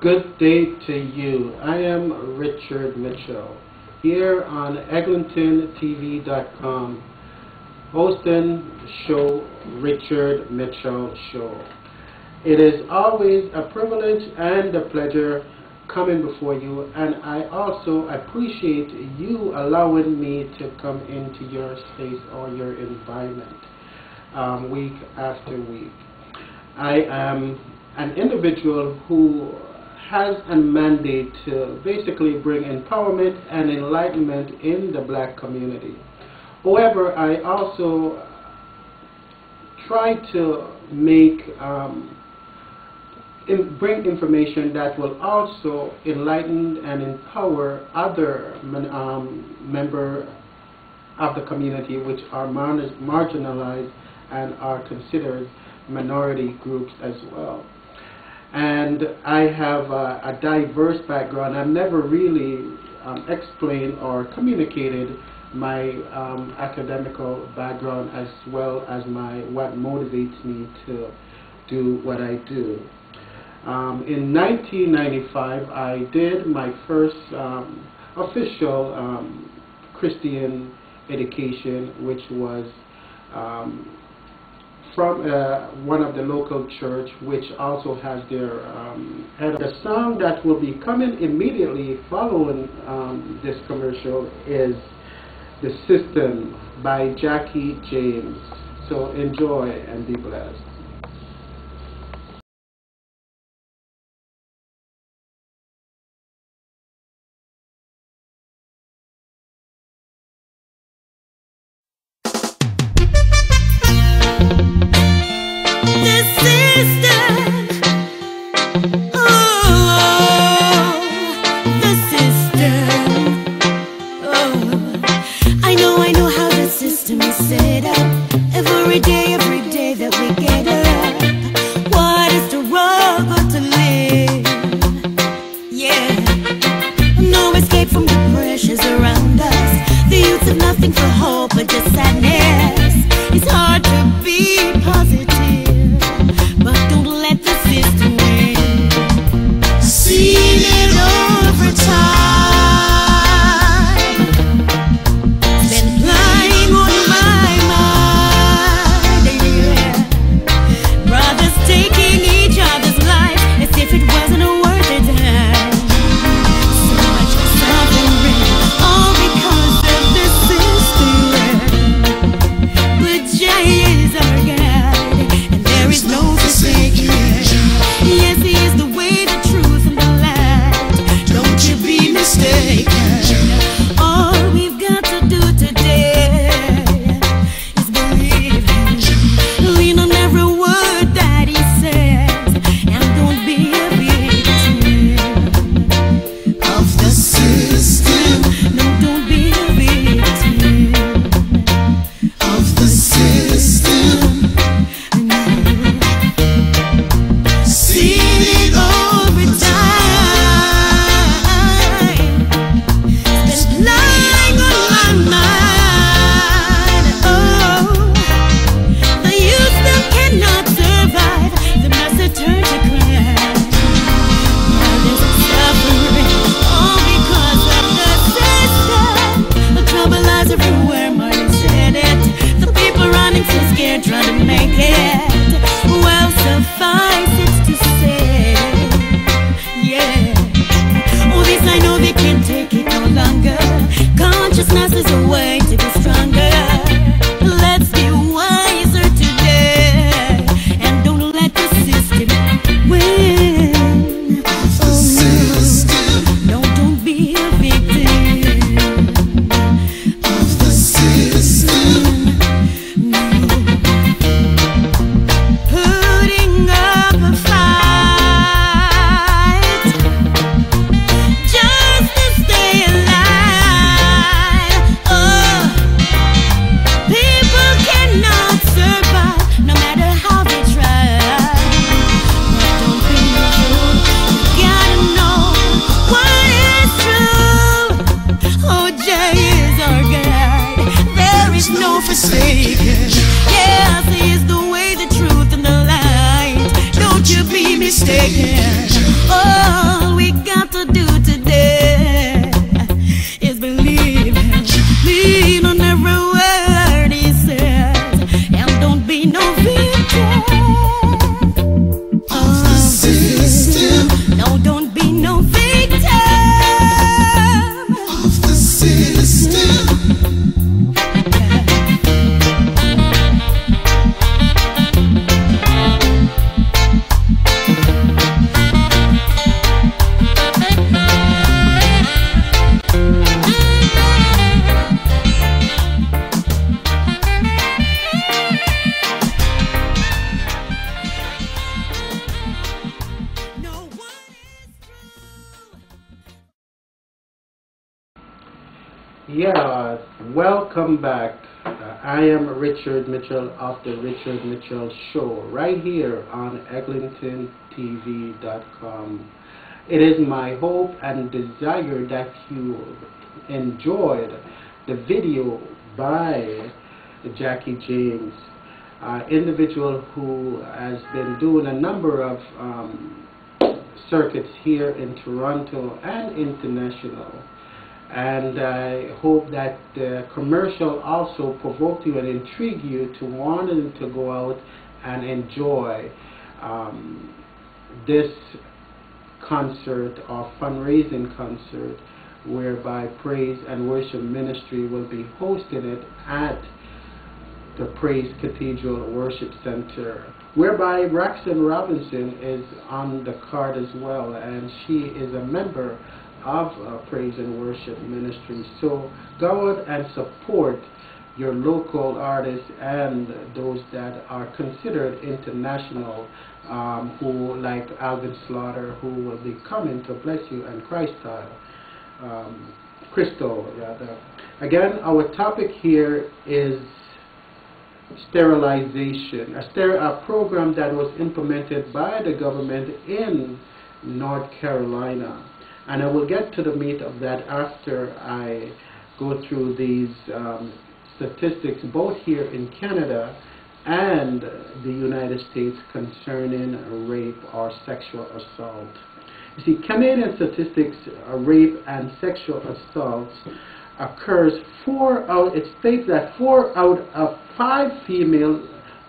Good day to you. I am Richard Mitchell here on EglintonTV.com, hosting the show Richard Mitchell Show. It is always a privilege and a pleasure coming before you, and I also appreciate you allowing me to come into your space or your environment week after week. I am an individual who has a mandate to basically bring empowerment and enlightenment in the black community. However, I also try to bring information that will also enlighten and empower other members of the community which are marginalized and are considered minority groups as well. And I have a diverse background. I've never really explained or communicated my academical background as well as what motivates me to do what I do. In 1995, I did my first official Christian education, which was from one of the local church, which also has their head. The song that will be coming immediately following this commercial is "The System" by Jackie James. So enjoy and be blessed. Every day that we get up, what is the struggle to live? Yeah, no escape from the pressures around us. The youths have nothing for hope but just sadness. It's hard to be positive, but don't let the system win. Yeah, welcome back. I am Richard Mitchell of the Richard Mitchell Show, right here on EglintonTV.com. It is my hope and desire that you enjoyed the video by Jackie James, individual who has been doing a number of circuits here in Toronto and international. And I hope that the commercial also provoked you and intrigued you to want to go out and enjoy this concert or fundraising concert, whereby Praise and Worship Ministry will be hosting it at the Praise Cathedral Worship Center, whereby Roxanne Robinson is on the card as well, and she is a member of Praise and Worship Ministry. So go out and support your local artists and those that are considered international, who like Alvin Slaughter, who will be coming to bless you, and Christstyle, Crystal rather. Again, our topic here is sterilization, a program that was implemented by the government in North Carolina. And I will get to the meat of that after I go through these statistics, both here in Canada and the United States, concerning rape or sexual assault. You see, Canadian statistics, rape and sexual assaults occurs it states that 4 out of 5 female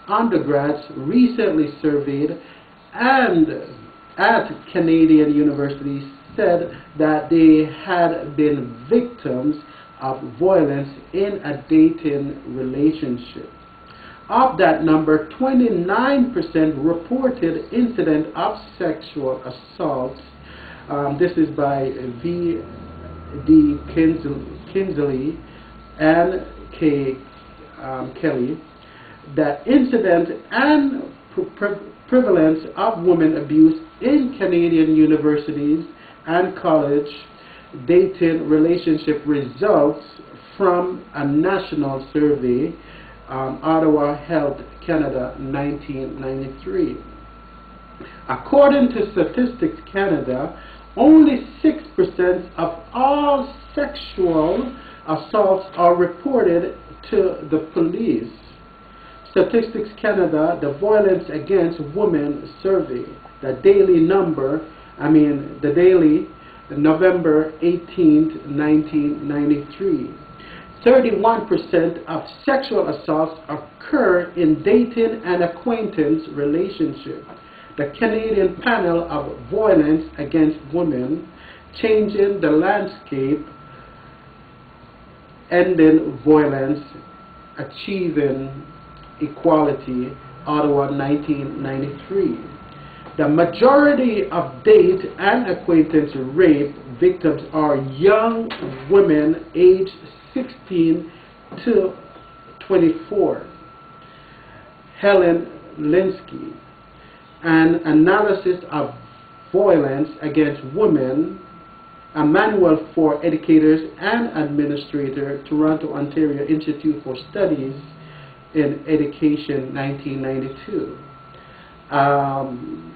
undergrads recently surveyed and at Canadian universities said that they had been victims of violence in a dating relationship. Of that number, 29% reported incident of sexual assault. This is by V.D. Kinsley and K. Kelly. That incident and prevalence of women abuse in Canadian universities and college dating relationship results from a national survey, Ottawa Health Canada 1993. According to Statistics Canada, only 6% of all sexual assaults are reported to the police. Statistics Canada, the Violence Against Women Survey, the daily November 18th, 1993. 31% of sexual assaults occur in dating and acquaintance relationships. The Canadian Panel of Violence Against Women, Changing the Landscape, Ending Violence, Achieving Equality, Ottawa 1993. The majority of date and acquaintance rape victims are young women aged 16 to 24. Helen Linsky, an analysis of violence against women, a manual for educators and administrators, Toronto, Ontario Institute for Studies in Education, 1992. A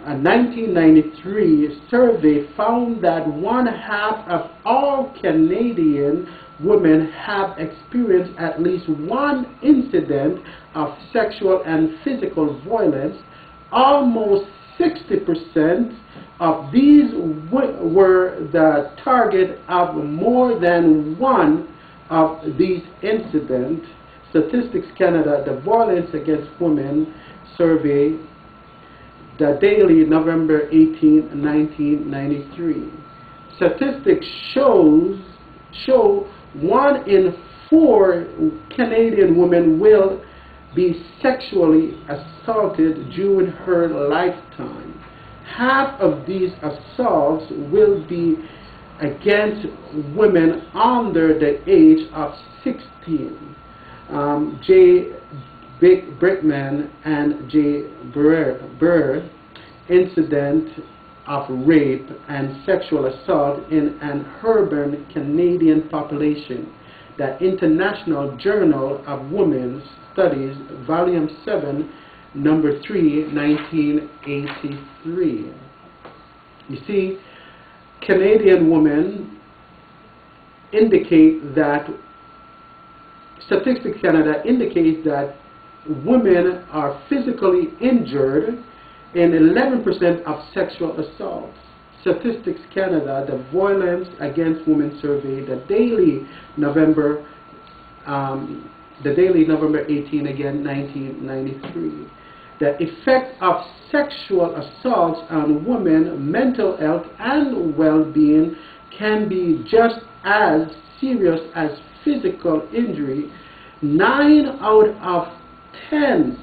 1993 survey found that 1/2 of all Canadian women have experienced at least one incident of sexual and physical violence. Almost 60% of these were the target of more than one of these incidents. Statistics Canada, the Violence Against Women Survey, the daily November 18, 1993. Statistics show 1 in 4 Canadian women will be sexually assaulted during her lifetime. Half of these assaults will be against women under the age of 16. J. Brickman and J. Burr, Incident of Rape and Sexual Assault in an Urban Canadian Population, the International Journal of Women's Studies, Volume 7, Number 3, 1983. You see, Canadian women indicate that, Statistics Canada indicates that women are physically injured in 11% of sexual assaults. Statistics Canada, the Violence Against Women Survey, the daily November 18, again, 1993. The effect of sexual assaults on women, mental health and well-being can be just as serious as physical injury. 9 out of 10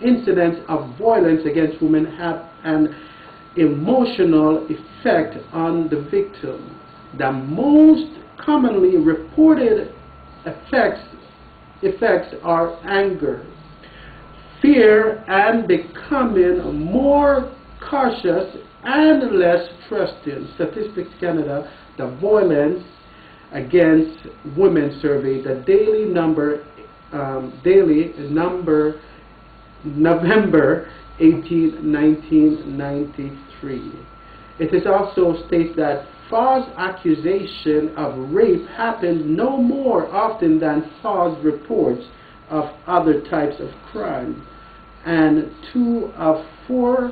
incidents of violence against women have an emotional effect on the victim. The most commonly reported effects are anger, fear, and becoming more cautious and less trusting. Statistics Canada, the Violence Against Women Survey, the daily number November 18, 1993. It is also states that false accusation of rape happens no more often than false reports of other types of crime, and 2 of 4,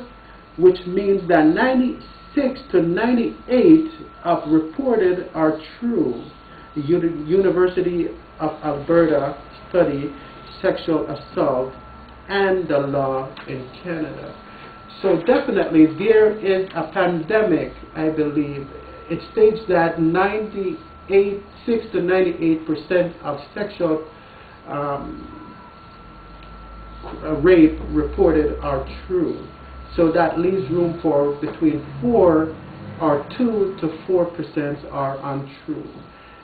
which means that 96 to 98 of reported are true. The University of Alberta study sexual assault and the law in Canada. So definitely there is a pandemic, I believe. It states that 6 to 98% of sexual rape reported are true. So that leaves room for between 2 to 4% are untrue.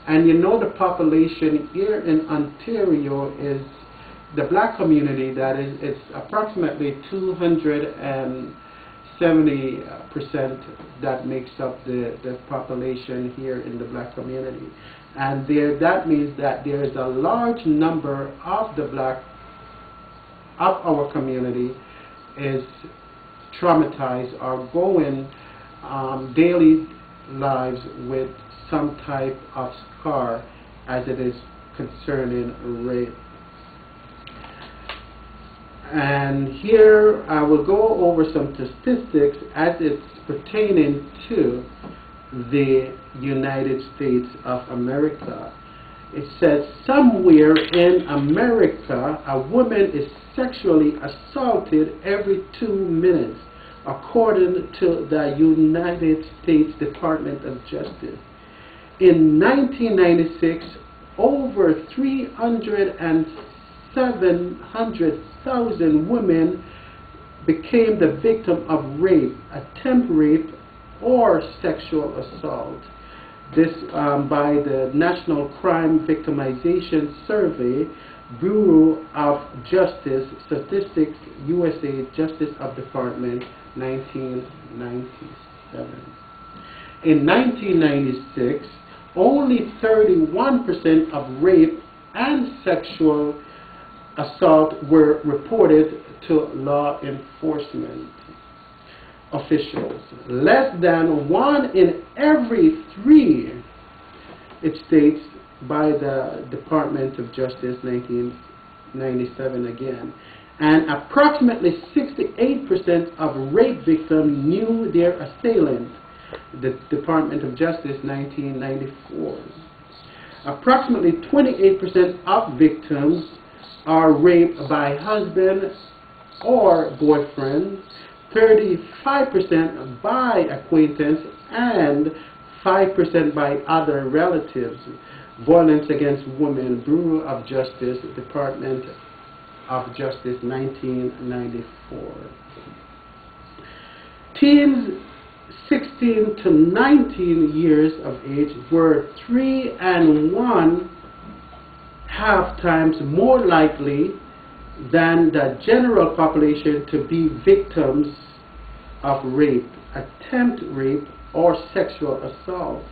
And you know, the population here in Ontario is the black community, that is, it's approximately 270% that makes up the population here in the black community. And that means that there is a large number of our community is traumatized or going daily lives with some type of scar as it is concerning rape. And here I will go over some statistics as it's pertaining to the United States of America. It says somewhere in America a woman is sexually assaulted every 2 minutes, according to the United States Department of Justice. In 1996, over 700,000 women became the victim of rape, attempt rape, or sexual assault. This by the National Crime Victimization Survey, Bureau of Justice Statistics, USA Justice of Department, 1997. In 1996, only 31% of rape and sexual assault were reported to law enforcement officials. Less than 1 in every 3, it states, by the Department of Justice, 1997 again. And approximately 68% of rape victims knew their assailant, the Department of Justice, 1994. Approximately 28% of victims are raped by husband or boyfriend, 35% by acquaintance, and 5% by other relatives. Violence Against Women, Bureau of Justice, Department of Justice, 1994. Teens 16 to 19 years of age were 3 and 1/2 times more likely than the general population to be victims of rape, attempt rape, or sexual assault.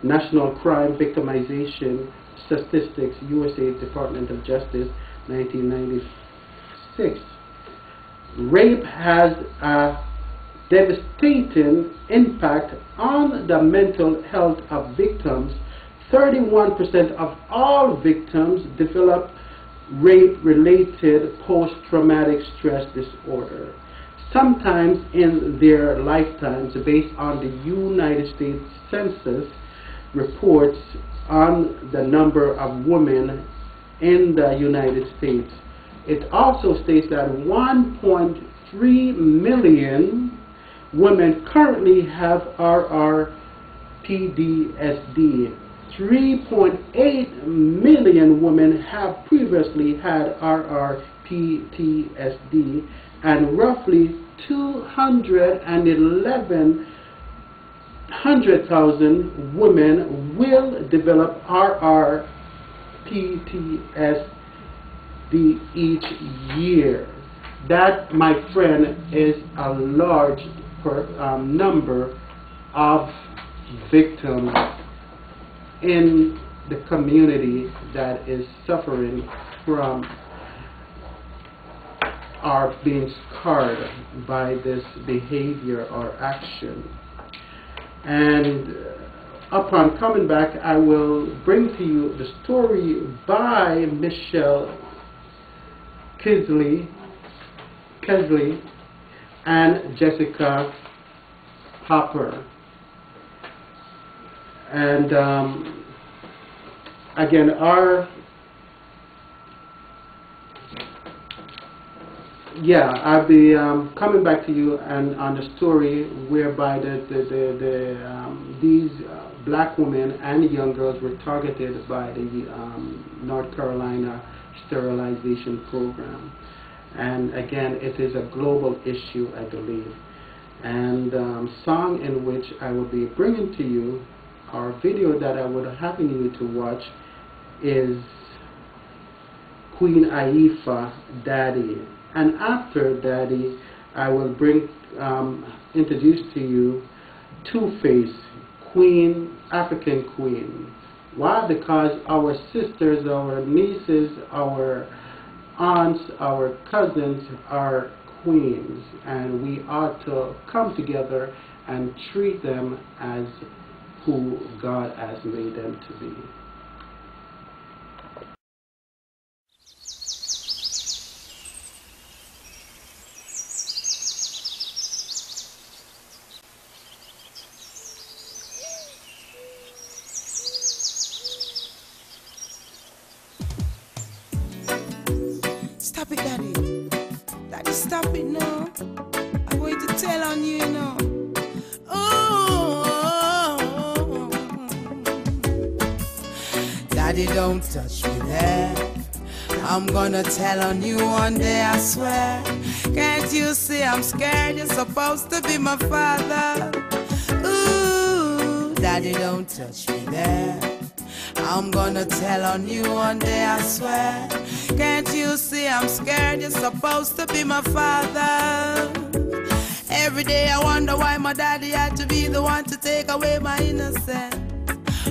National Crime Victimization Statistics, USA Department of Justice, 1996. Rape has a devastating impact on the mental health of victims. 31% of all victims develop rape-related post-traumatic stress disorder, sometimes in their lifetimes, based on the United States Census reports on the number of women in the United States. It also states that 1.3 million women currently have RRPDSD. 3.8 million women have previously had RRPTSD, and roughly 211,000 women will develop RRPTSD each year. That, my friend, is a large number of victims in the community that is suffering from or being scarred by this behavior or action. And upon coming back, I will bring to you the story by Michelle Kesley and Jessica Hopper. And again, I'll be coming back to you and on the story whereby these black women and young girls were targeted by the North Carolina sterilization program. And again, it is a global issue, I believe. And song in which I will be bringing to you, or video that I would having you to watch, is Queen Aifa, Daddy. And after Daddy, I will introduce to you Two-Face, Queen, African Queen. Why? Because our sisters, our nieces, our aunts, our cousins are queens, and we ought to come together and treat them as who God has made them to be. Stop it, Daddy. Daddy, stop it now. I'm going to tell on you, you know. Oh, Daddy, don't touch me there. I'm gonna tell on you one day, I swear. Can't you see I'm scared? You're supposed to be my father. Ooh, Daddy, don't touch me there. I'm gonna tell on you one day, I swear. Can't you see I'm scared? You're supposed to be my father. Every day I wonder why my daddy had to be the one to take away my innocence.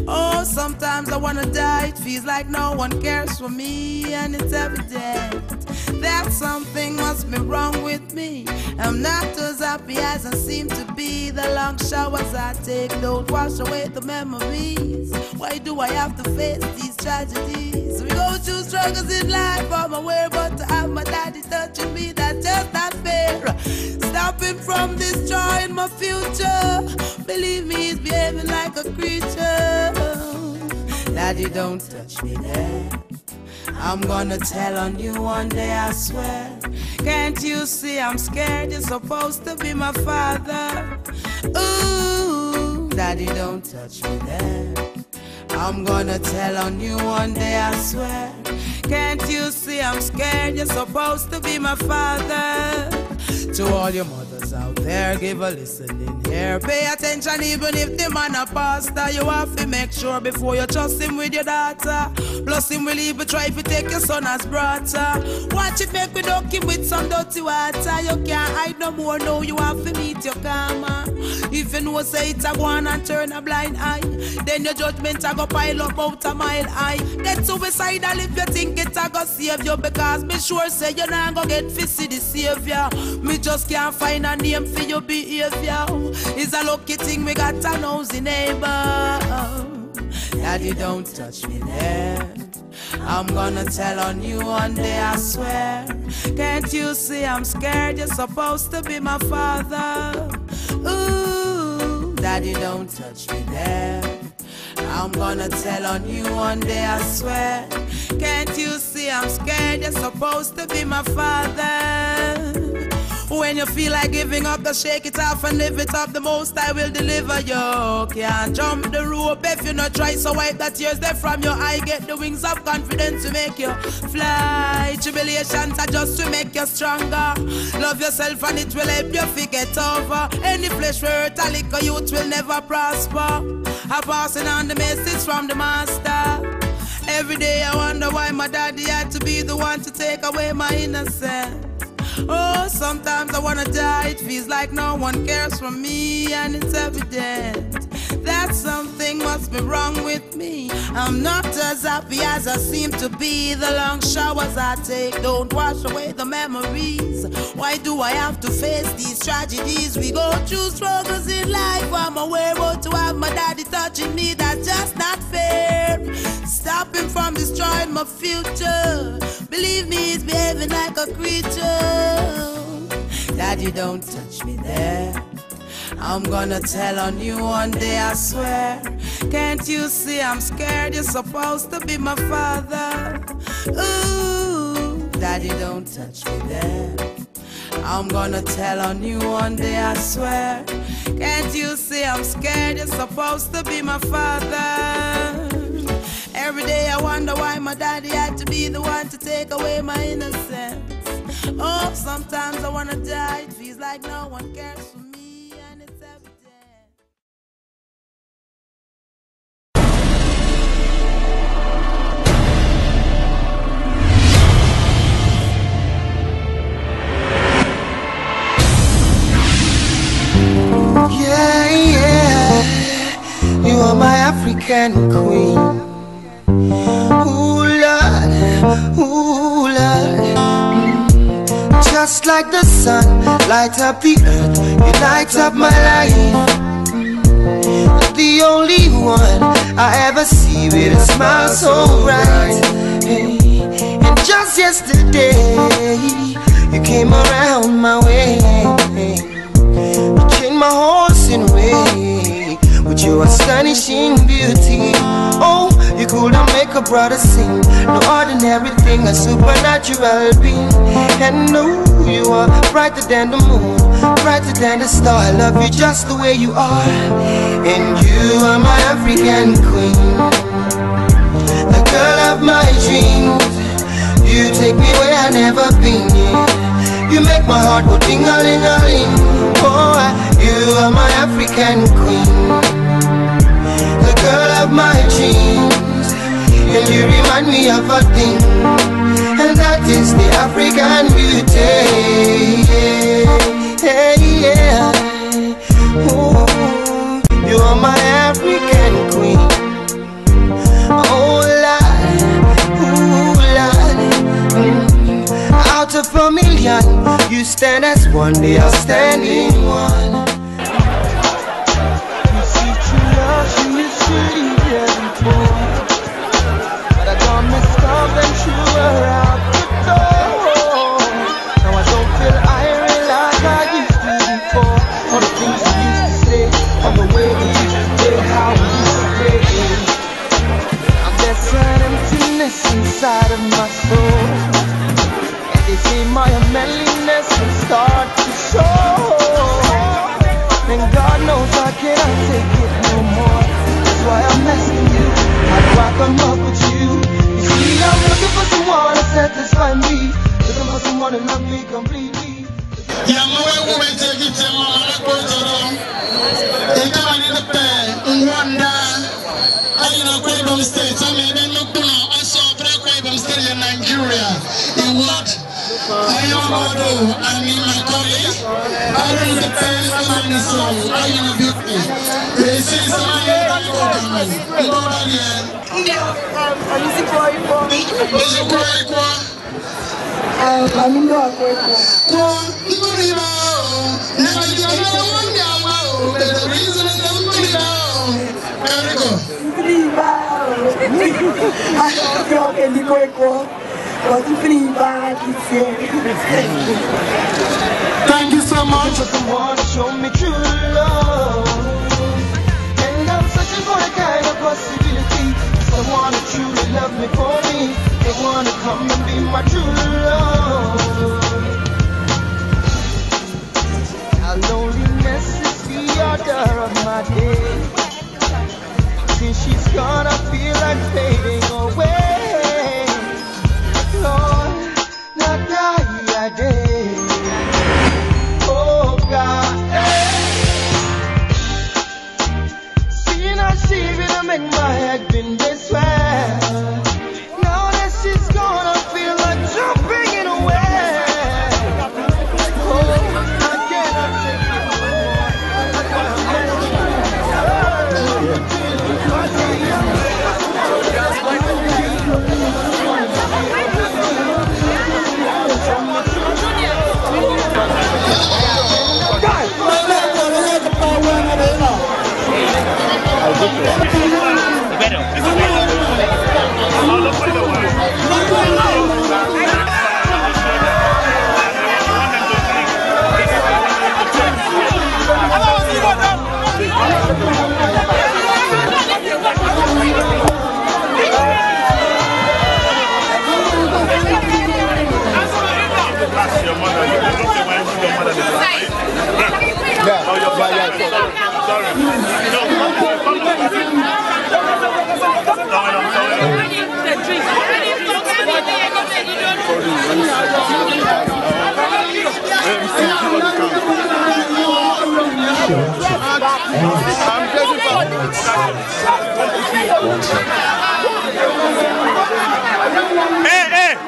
Oh, sometimes I wanna die. It feels like no one cares for me, and it's evident that something must be wrong with me. I'm not as happy as I seem to be. The long showers I take don't wash away the memories. Why do I have to face these tragedies? We go through struggles in life, I'm aware, but to have my daddy touching me, that's just not fair. Stopping from destroying my future. Believe me, he's behaving like a creature. Daddy, don't touch me there. I'm gonna tell on you one day, I swear. Can't you see I'm scared? You're supposed to be my father. Ooh, Daddy, don't touch me there. I'm gonna tell on you one day, I swear. Can't you see I'm scared? You're supposed to be my father. To all your mothers brothers out there, give a listening here. Pay attention even if the man a pastor. You have to make sure before you trust him with your daughter. Plus him will even try to take your son as brother. Watch it make we dunk him with some dirty water. You can't hide no more, no, you have to meet your karma. If you know say it's a go on and turn a blind eye, then your judgment a go pile up out a mile high. Get suicidal if you think it a go save you, because me sure say you not go get fishy the savior. Me just can't find a name for your behavior. It's a lucky thing we got a nosy neighbor. Daddy, don't touch me there. I'm gonna tell on you one day, I swear. Can't you see I'm scared? You're supposed to be my father. Ooh, Daddy, don't touch me there. I'm gonna tell on you one day, I swear. Can't you see I'm scared? You're supposed to be my father. When you feel like giving up, just shake it off and live it up. The most I will deliver you. Can't jump the rope if you not try. So wipe that tears there from your eye. Get the wings of confidence to make you fly. Tribulations are just to make you stronger. Love yourself and it will help you forget over. Any flesh hurt a little youth will never prosper. I'm passing on the message from the master. Every day I wonder why my daddy had to be the one to take away my innocence. Oh, sometimes I wanna die. It feels like no one cares for me, and it's evident that something must be wrong with me. I'm not as happy as I seem to be. The long showers I take don't wash away the memories. Why do I have to face these tragedies? We go through struggles in life. I'm aware about to have my daddy touching me. That's just not fair. Stop him from destroying my future. Believe me, he's behaving like a creature. Daddy, don't touch me there. I'm gonna tell on you one day, I swear. Can't you see I'm scared? You're supposed to be my father. Ooh, Daddy, don't touch me there. I'm gonna tell on you one day, I swear. Can't you see I'm scared? You're supposed to be my father. Every day I wonder why my daddy had to be the one to take away my innocence. Oh, sometimes I wanna die. It feels like no one cares for me, and it's evident. Yeah, yeah, you are my African queen. Ooh, Lord, ooh, Lord. Just like the sun, light up the earth, you light up my life. The only one I ever see with a smile so bright. Hey, and just yesterday, you came around my way. You changed my horse in way with your astonishing beauty. Oh, you couldn't make a brother sing. No ordinary thing, a supernatural being. And no, you are brighter than the moon, brighter than the star. I love you just the way you are. And you are my African queen, the girl of my dreams. You take me where I've never been, yeah. You make my heart go ding-a-ling-a-ling. Oh, you are my African queen, the girl of my dreams. And you remind me of a thing, and that is the African beauty. Yeah, yeah. Ooh, you are my African queen. Oh Lord, ooh Lord. Out of a million, you stand as one, they are standing one. You see true love, she is sweet, every boy. But I done messed up and threw her out the door. Now I don't feel iron like I used to before. All the things we used to say, all the way we used to play, how we used to play. There's an emptiness inside of my soul. And they say my manliness will start to show. And God knows I cannot take it no more. That's why I'm asking you, how do I come up with you? You see, I'm looking for someone to satisfy me, looking for someone to love me completely. Yeah, my woman take it. I mean my colleague. I will depend on the soul. I am beautiful. This is my program. Thank you so much. Someone show me true love, and I'm searching for a kind of possibility. Someone who truly love me for me. They wanna come and be my true love. Our loneliness is the order of my day. Since she's gone, I feel like fading away. Lord, not die a day. Oh God, seeing how she will make my head been this way. Now that she's gone, I feel like jumping in a way. Oh, I cannot take it no more.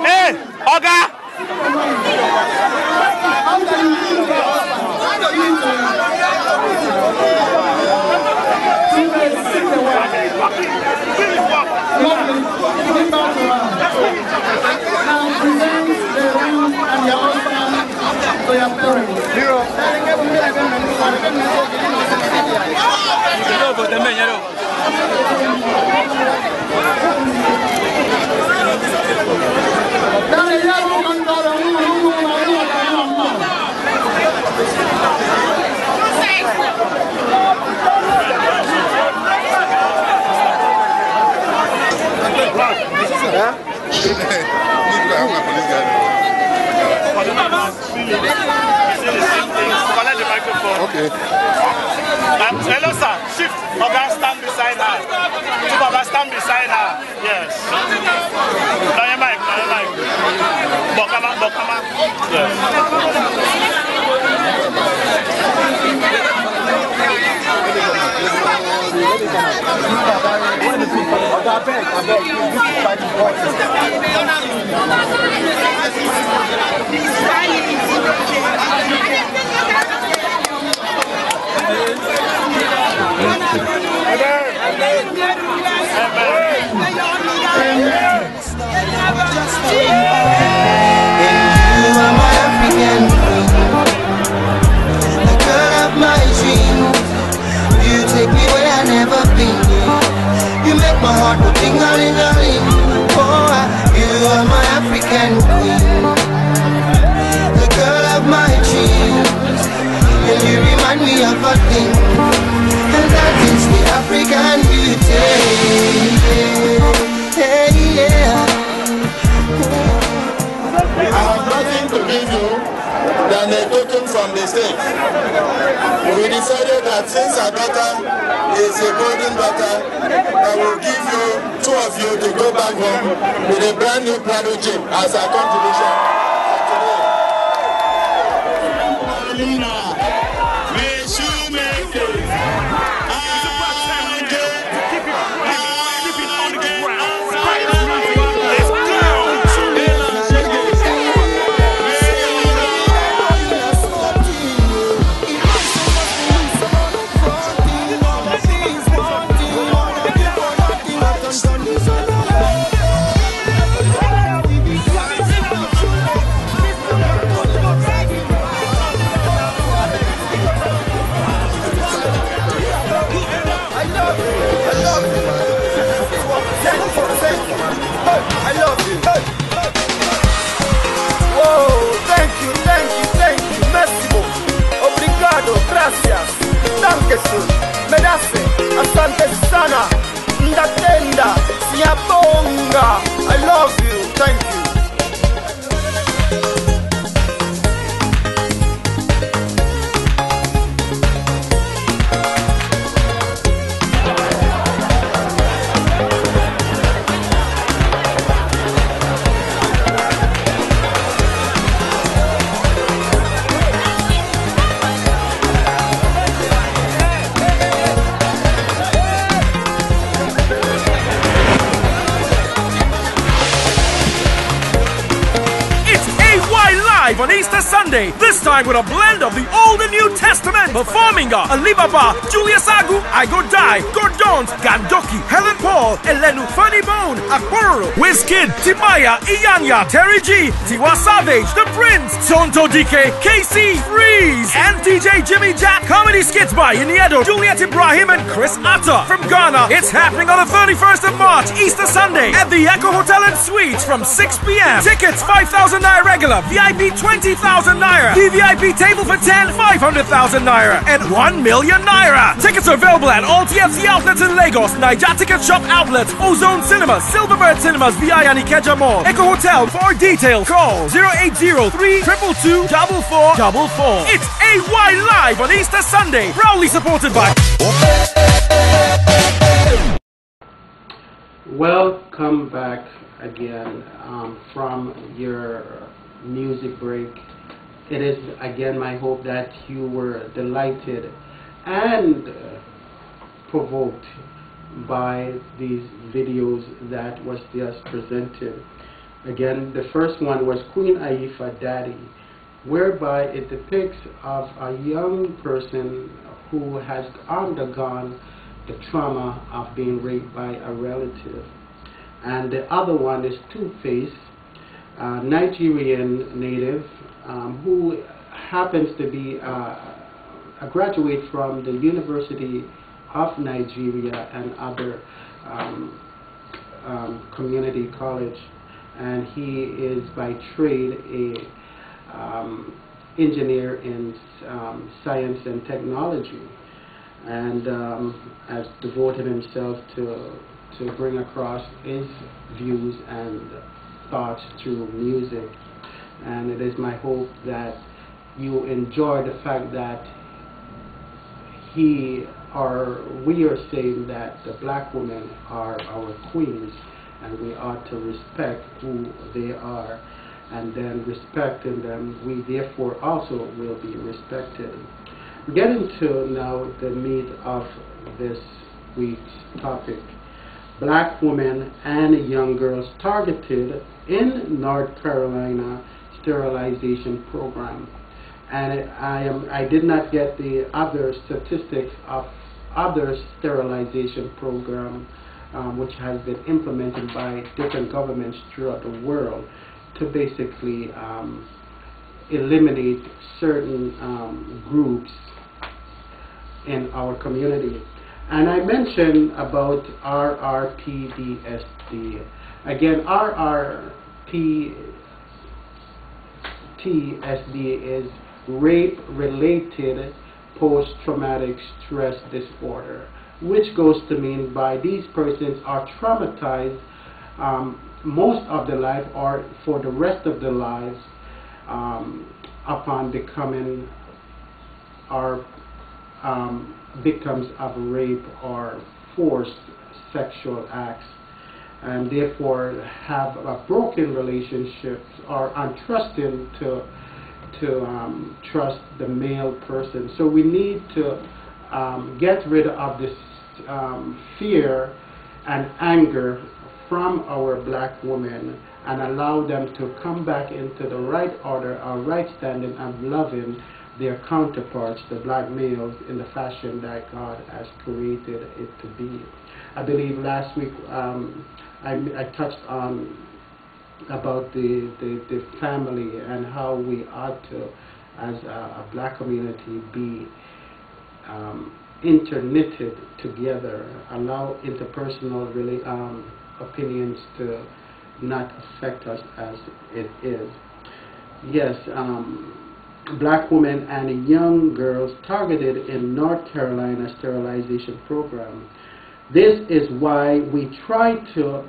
Hey, Oga! Okay. Hello, sir. Shift. Oga, stand beside her. Chief Oga, stand beside her. Yes. Now your mic. Bokama. Yes. Take me where I never been. You make my heart go ting-a-ling-a-ling. Oh, you are my African queen, the girl of my dreams. And you remind me of a thing, and that is the African beauty. Hey, yeah. I have nothing to give you than a token from the state. We decided that since our daughter is a golden daughter, I will give you, two of you, to go back home with a brand new Prado Jeep as our contribution today. Thank you, man. I love you. Whoa, thank you. Merci. Obrigado, gracias. Dankeschön. Medase. Asante sana. Ndatenda. Siabonga. I love you. Thank you. On Easter Sunday, this time with a blend of the Old and New Testament, performing Alibaba, Julius Agu, I Go Die, Gordons, Gandoki, Helen Paul, Elenu Funny Bone, Akboro, Wizkid, Timaya, Iyanya, Terry G, Tiwa Savage, The Prince, Sonto DK, KC, Freeze, and DJ Jimmy Jack. Comedy skits by Iniedo, Juliet Ibrahim, and Chris Atta. From Ghana, it's happening on the 31st of March, Easter Sunday, at the Echo Hotel and Suites from 6 p.m. Tickets 5,000 Naira regular, VIP 20,000 Naira, VVIP table for 10, 500,000 Naira, and 1 million Naira. Tickets are available at all TFC outlets in Lagos, Niger Ticket Shop outlets, Ozone Cinemas, Silverbird Cinemas, VI and Ikeja Mall, Echo Hotel. For details, call 0803 222 4444. It's AY Live on Easter Sunday, proudly supported by... Welcome back again from your music break. It is again my hope that you were delighted and provoked by these videos that was just presented. Again, the first one was Queen Aifa Daddy, whereby it depicts of a young person who has undergone the trauma of being raped by a relative. And the other one is Two-Face, Nigerian native who happens to be a graduate from the University of Nigeria and other community college, and he is by trade a engineer in science and technology, and has devoted himself to bring across his views and thoughts through music. And it is my hope that you enjoy the fact that we are saying that the black women are our queens, and we ought to respect who they are, and then respecting them, we therefore also will be respected. Getting to now the meat of this week's topic: black women and young girls targeted in North Carolina sterilization program. And I did not get the other statistics of other sterilization program which has been implemented by different governments throughout the world to basically eliminate certain groups in our community. And I mentioned about RRPTSD. Again, RRPTSD is rape-related post-traumatic stress disorder, which goes to mean by these persons are traumatized most of their life or for the rest of their lives upon becoming victims of rape or forced sexual acts, and therefore have a broken relationships or untrusting to trust the male person. So we need to get rid of this fear and anger from our black women and allow them to come back into the right order, or right standing of loving their counterparts, the black males, in the fashion that God has created it to be. I believe last week I touched on about the family and how we ought to, as a black community, be interknitted together, allow interpersonal opinions to not affect us as it is. Yes, black women and young girls targeted in North Carolina sterilization program. This is why we try to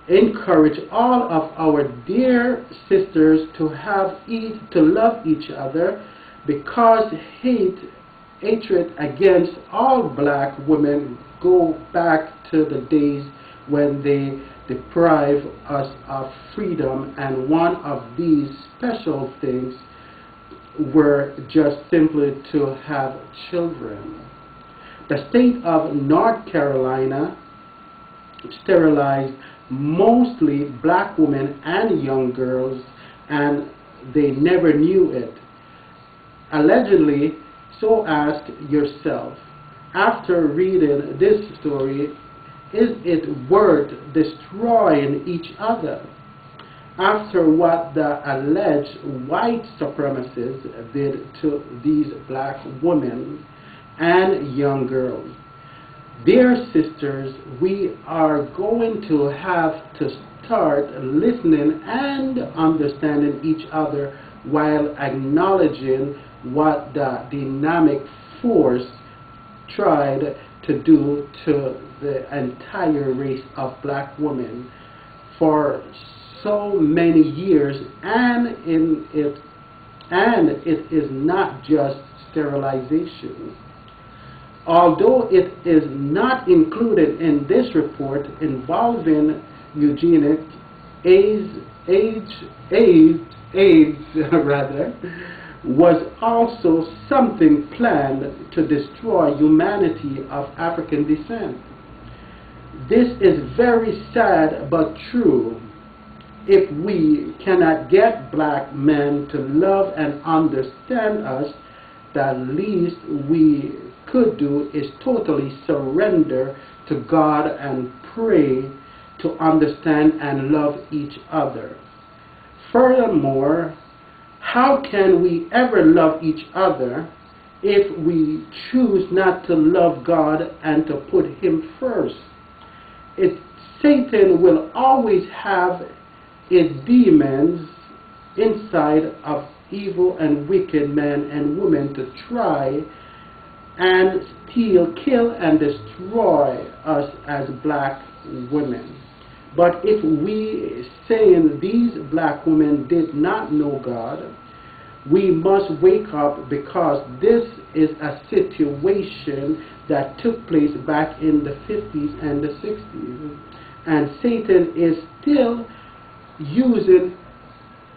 encourage all of our dear sisters to love each other, because hatred against all black women go back to the days when they deprive us of freedom, and one of these special things were just simply to have children. The state of North Carolina sterilized mostly black women and young girls, and they never knew it. Allegedly, so ask yourself, after reading this story, is it worth destroying each other? After what the alleged white supremacists did to these black women and young girls. Dear sisters, we are going to have to start listening and understanding each other while acknowledging what the dynamic force tried to do to the entire race of black women for so many years, and it is not just sterilization. Although it is not included in this report involving eugenics, AIDS was also something planned to destroy humanity of African descent. This is very sad but true. If we cannot get black men to love and understand us, the least we could do is totally surrender to God and pray to understand and love each other. Furthermore, how can we ever love each other if we choose not to love God and to put Him first? Satan will always have its demons inside of evil and wicked men and women to try and steal, kill, and destroy us as black women. But if we saying these black women did not know God, we must wake up, because this is a situation that took place back in the 50s and the 60s. And Satan is still using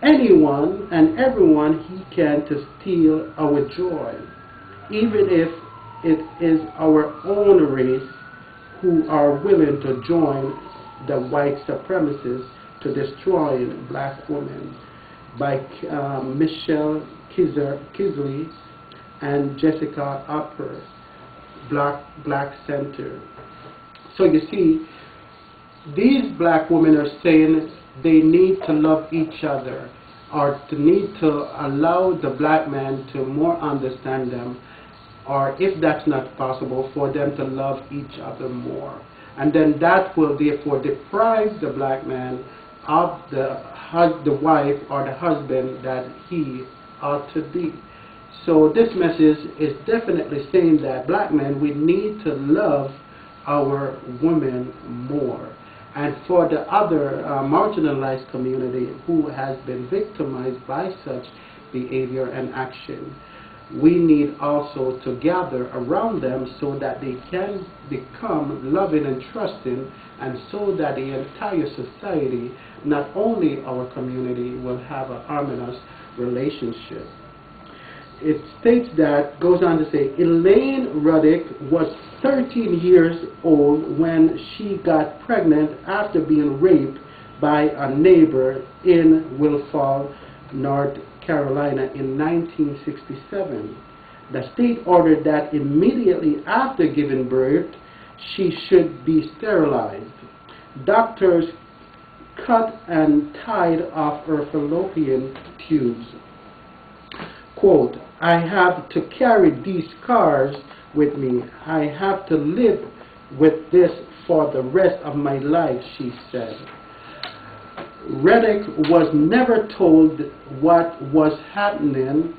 anyone and everyone he can to steal our joy, even if it is our own race who are willing to join the white supremacists to destroying black women, by Michelle Kisley and Jessica Upper, Black Center. So you see, these black women are saying they need to love each other, or to need to allow the black man to more understand them, or if that's not possible, for them to love each other more. And then that will therefore deprive the black man of the wife or the husband that he ought to be. So this message is definitely saying that black men, we need to love our women more. And for the other marginalized community who has been victimized by such behavior and action, we need also to gather around them so that they can become loving and trusting, and so that the entire society, not only our community, will have a harmonious relationship. It states that, goes on to say, Elaine Ruddick was 13 years old when she got pregnant after being raped by a neighbor in Willfall, North Carolina in 1967. The state ordered that immediately after giving birth, she should be sterilized. Doctors cut and tied off her fallopian tubes. Quote, "I have to carry these scars with me. I have to live with this for the rest of my life, she said. Reddick was never told what was happening.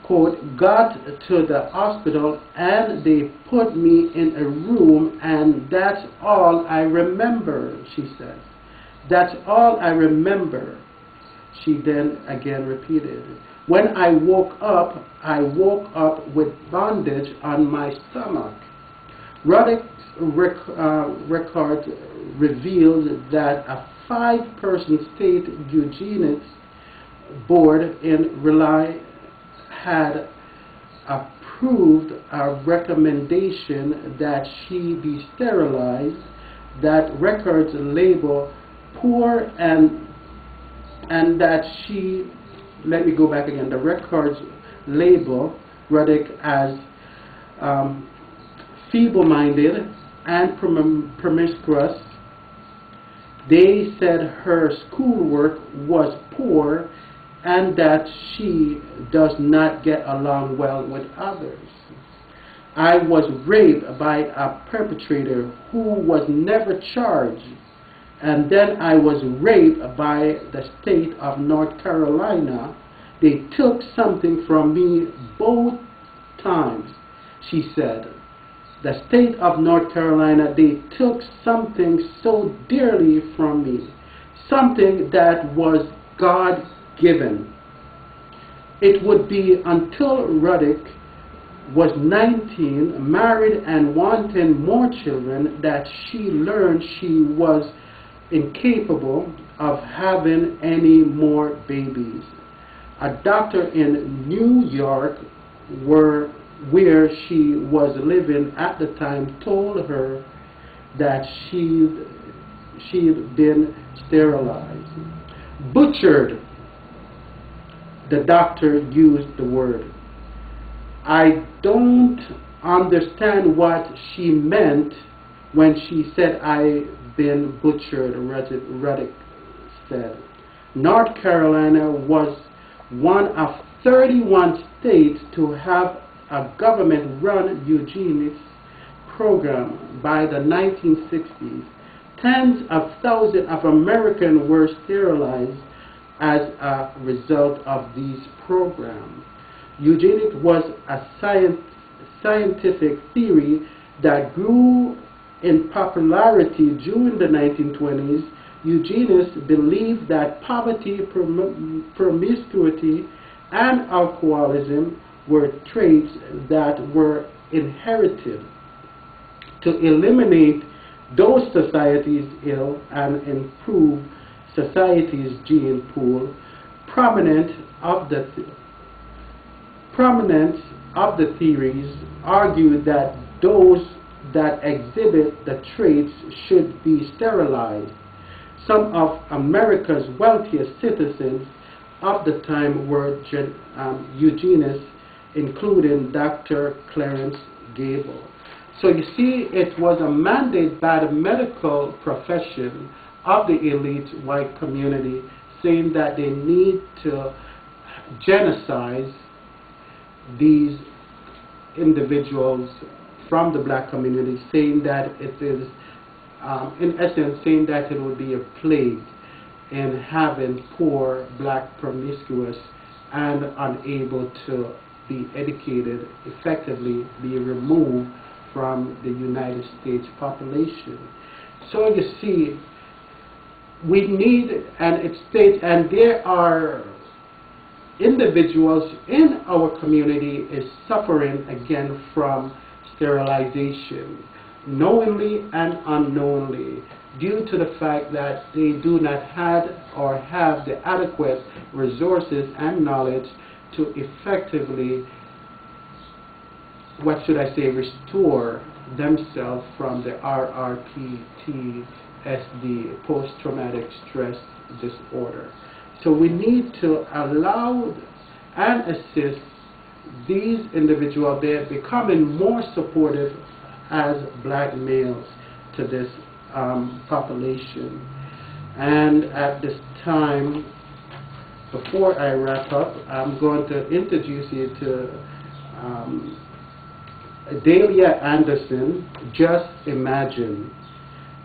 Quote, got to the hospital and they put me in a room and that's all I remember, she says. That's all I remember, she then again repeated. When I woke up with bondage on my stomach. Reddick's record revealed that a 5-person state eugenics board in Raleigh had approved a recommendation that she be sterilized, that records label poor and that she, let me go back again, the records label Reddick as feeble-minded and promiscuous. They said her schoolwork was poor and that she does not get along well with others. I was raped by a perpetrator who was never charged, and then I was raped by the state of North Carolina. They took something from me both times, she said. The state of North Carolina, they took something so dearly from me, something that was God-given. It would be until Reddick was 19, married and wanting more children, that she learned she was incapable of having any more babies. A doctor in New York, where she was living at the time, told her that she'd been sterilized. Butchered, the doctor used the word. I don't understand what she meant when she said I've been butchered, Reddick said. North Carolina was one of 31 states to have a government-run eugenics program by the 1960s. Tens of thousands of Americans were sterilized as a result of these programs. Eugenics was a scientific theory that grew in popularity during the 1920s. Eugenists believed that poverty, promiscuity, and alcoholism were traits that were inherited. To eliminate those societies ill and improve society's gene pool, proponents of the theories argued that those that exhibit the traits should be sterilized. Some of America's wealthiest citizens of the time were eugenists, including Dr. Clarence Gable. So you see, it was a mandate by the medical profession of the elite white community, saying that they need to genocide these individuals from the black community, saying that it is, in essence, saying that it would be a plague in having poor black promiscuous and unable to be educated effectively, be removed from the United States population. So you see, we need, and it states, and there are individuals in our community is suffering again from sterilization, knowingly and unknowingly, due to the fact that they do not have or have the adequate resources and knowledge to effectively, what should I say, restore themselves from the RRPTSD, post-traumatic stress disorder. So we need to allow and assist these individuals. They're becoming more supportive as black males to this population. And at this time, before I wrap up, I'm going to introduce you to Dahlia Anderson, Just Imagine.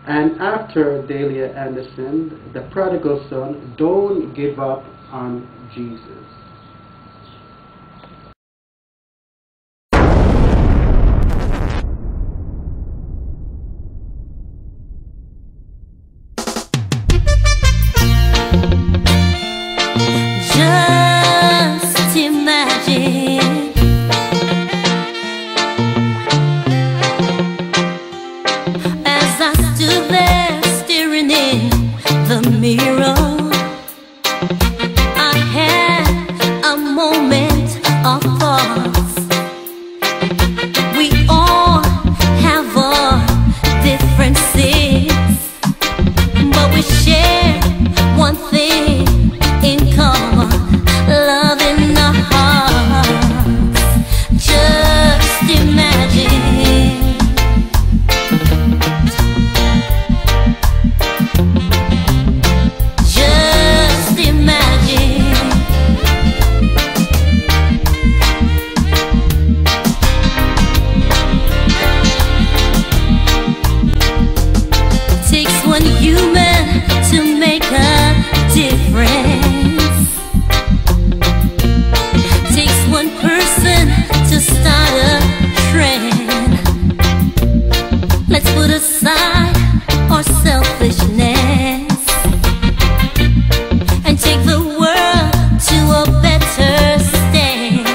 And after Dahlia Anderson, the prodigal son, don't give up on Jesus. Just imagine as I stood there staring in the mirror, I had a moment of thoughts. We all have our differences, but we share one thing in common, love in our hearts. Just imagine. Just imagine. Takes one human to make a difference. Takes one person to start a trend. Let's put aside our selfishness and take the world to a better stand.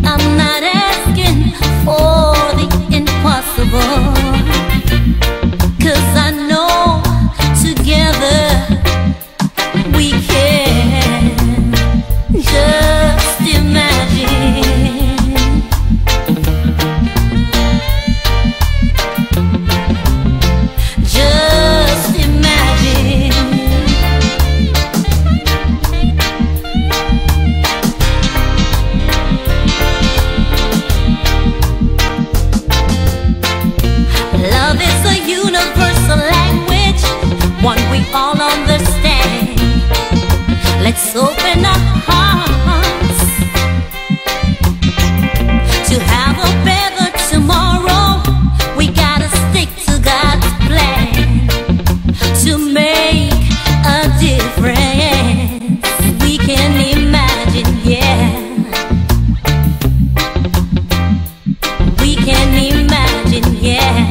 I'm not asking for the impossible, 'cause I know together we can. Just imagine. Just imagine. Love is a universal language, one we all understand. Let's open our hearts to have a better tomorrow. We gotta stick to God's plan to make a difference. We can imagine, yeah. We can imagine, yeah.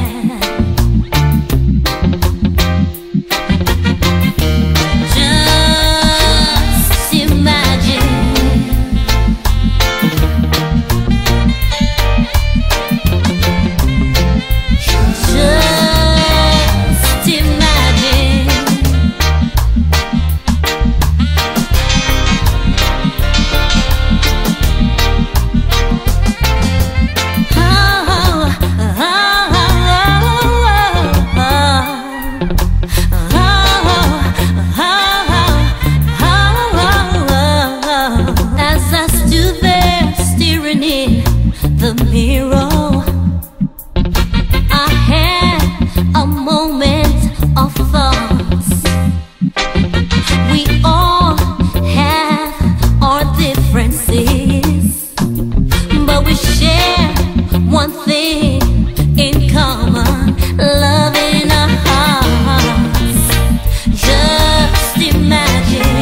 Just imagine. Just imagine. As I stood there staring in the mirror, I had a moment of thoughts. We all have our differences, but we share one thing in common, love in our hearts. Just imagine.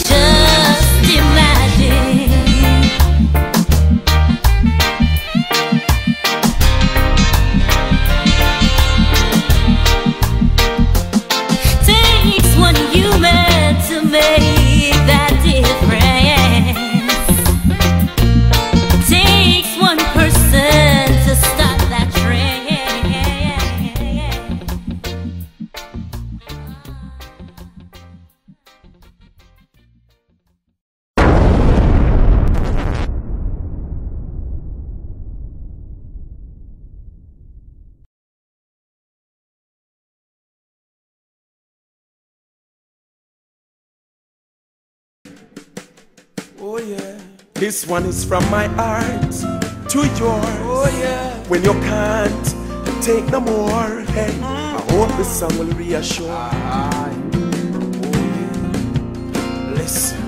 Just imagine. Takes one human to make that difference. Takes one person to stop that trend. Oh yeah, this one is from my heart to yours. Oh yeah. When you can't take no more, hey, I hope this song will reassure. Oh yeah. Listen.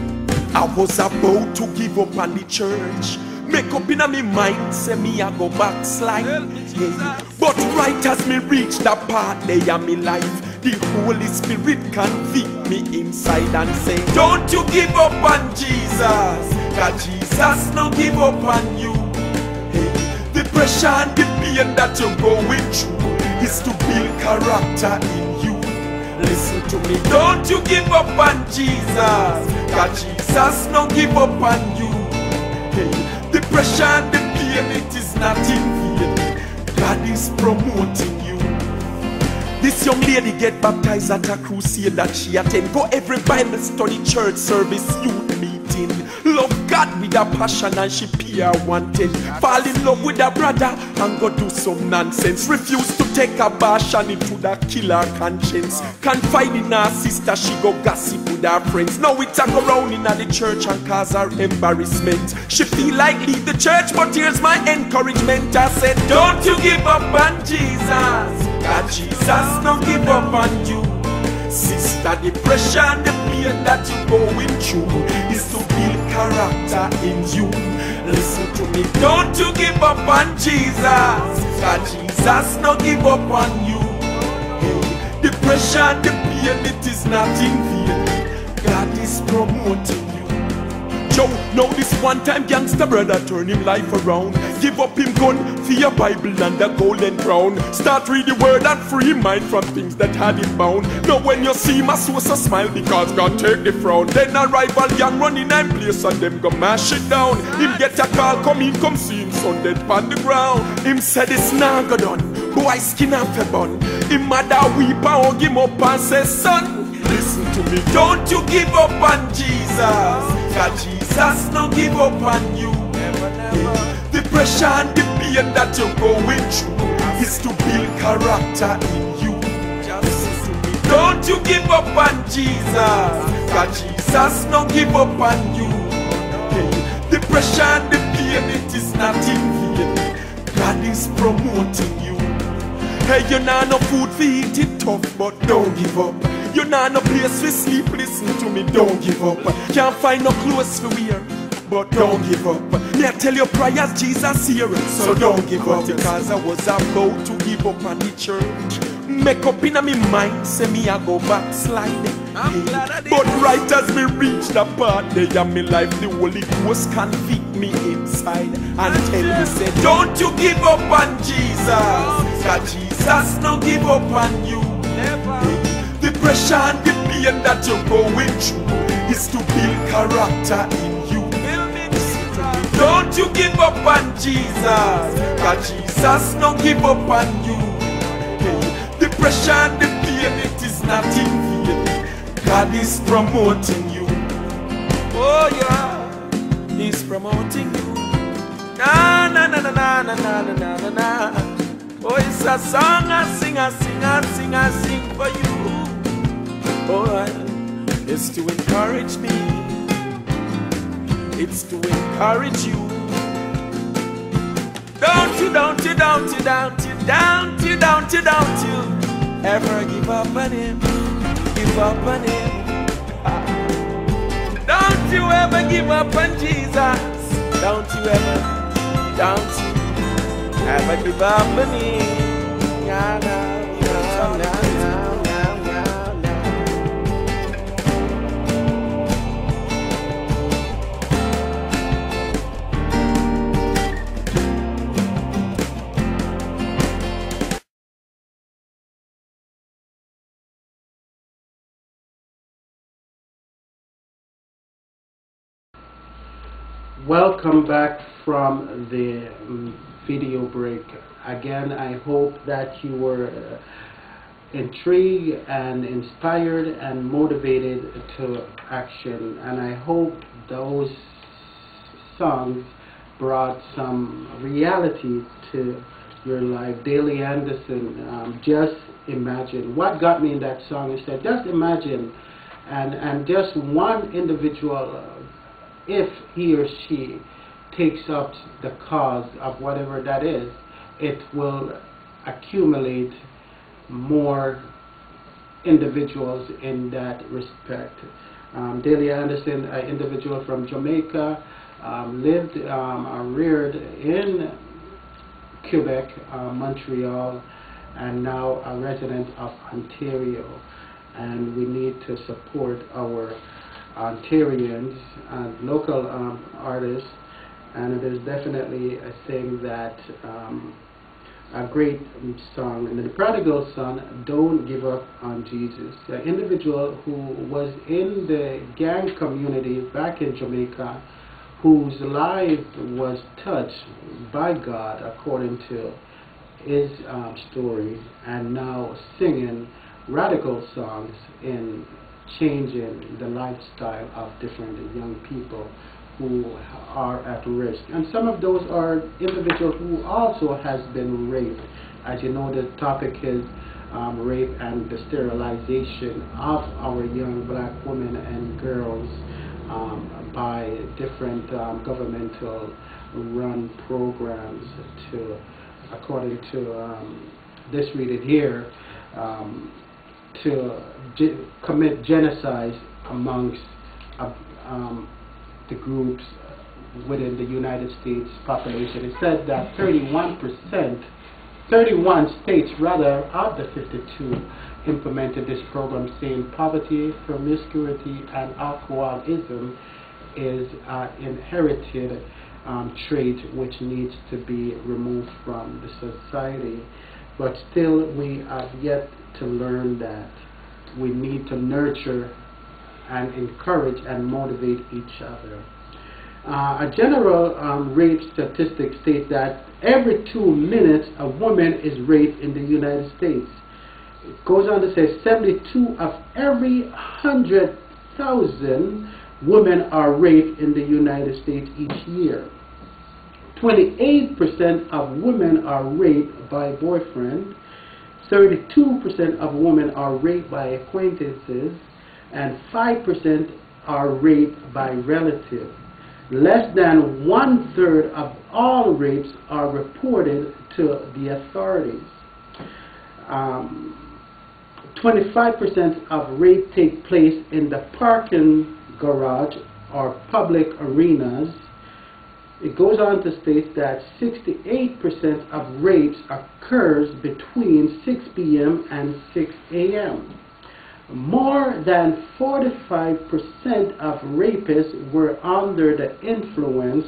I was about to give up on the church. Make up in my mind, say me I go backslide. Hey. But right as me reach that part there in me life, the Holy Spirit convict me inside and say, don't you give up on Jesus, cause Jesus no give up on you. Hey. The pressure and the pain that you're going through is to build character in you. Listen to me, don't you give up on Jesus, cause Jesus no give up on you. Hey. The pressure and the pain, it is not in vain. God is promoting you. This young lady get baptized at a crusade that she attend. Go every Bible study, church service, youth meeting. Love God with a passion and she peer wanted. Fall in love with a brother and go do some nonsense. Refuse to take a bash and into the killer conscience. Confide in her sister, she go gossip with her friends. Now it's a go round in the church and cause her embarrassment. She feel like leave the church, but here's my encouragement. I said, don't you give up on Jesus, God Jesus don't give up on you. Sister, the pressure and the pain that you're going through is to build character in you. Listen to me, don't you give up on Jesus, God Jesus no give up on you. Hey, the pressure and the pain, it is not in vain. God is promoting you. Joe, now this one time gangster brother turn him life around. Give up him gun for your Bible and the golden crown. Start read the word and free him mind from things that had him bound. Now when you see him, I source a smile because God take the frown. Then a rival young run in and place and them go mash it down. Him get a call, come in, come see him son dead on the ground. Him said it's not go done, boy skin off a bun. Him mother weep and hug him up and say, son, listen to me, don't you give up on Jesus, cause Jesus no give up on you. The pressure and the pain that you're going through is to build character in you. Don't you give up on Jesus, cause Jesus no give up on you. The pressure and the pain, it is not in vain. God is promoting you. Hey, you know no food for eat it tough, but don't give up. You know no place for sleep, listen to me, don't give up. Can't find no clothes for wear, but don't give up. Me I tell you prayers Jesus hear, so don't give up. Because I was about to give up on the church. Make up in my mind, say me I go backslide. But right as me reach the part there in my life, the Holy Ghost convict me inside and tell me, say, don't you give up on Jesus, cause Jesus no give up on you. The pressure and the pain that you're going through is to build character in you. Don't you give up on Jesus, cause Jesus no give up on you. The pressure and the pain, it is not in vain. God is promoting you. Oh yeah, He's promoting you. Na na na na na na na na na na. Oh, it's a song I sing, I sing, I sing, I sing for you. Oh, it's to encourage me. It's to encourage you. Don't you, don't you, don't you, don't you, don't you, don't you, don't you ever give up on Him. Give up on Him. Don't you ever give up on Jesus. Don't you ever give up on Him. Nah, nah, nah, nah, nah. Welcome back from the video break. Again, I hope that you were intrigued and inspired and motivated to action, and I hope those songs brought some reality to your life. Daily Anderson, just imagine. What got me in that song is that just imagine, and just one individual, if he or she takes up the cause of whatever that is, it will accumulate more individuals in that respect. Delia Anderson, an individual from Jamaica, lived reared in Quebec, Montreal, and now a resident of Ontario. And we need to support our Ontarians and local artists. And it is definitely a thing that a great song. And the Prodigal Son, Don't Give Up on Jesus. An individual who was in the gang community back in Jamaica, whose life was touched by God according to his story, and now singing radical songs in changing the lifestyle of different young people who are at risk. And some of those are individuals who also has been raped. As you know, the topic is rape and the sterilization of our young black women and girls by different governmental run programs to, according to this read it here, to commit genocide amongst the groups within the United States population. It said that 31 states rather of the 52 implemented this program, saying poverty, promiscuity, and alcoholism is inherited trait which needs to be removed from the society. But still, we have yet to learn that we need to nurture and encourage and motivate each other. A general rape statistic states that every 2 minutes a woman is raped in the United States. It goes on to say 72 of every 100,000 women are raped in the United States each year. 28% of women are raped by boyfriend. 32% of women are raped by acquaintances, and 5% are raped by relatives. Less than 1/3 of all rapes are reported to the authorities. 25% of rape take place in the parking garage or public arenas. It goes on to state that 68% of rapes occurs between 6 p.m. and 6 a.m. More than 45% of rapists were under the influence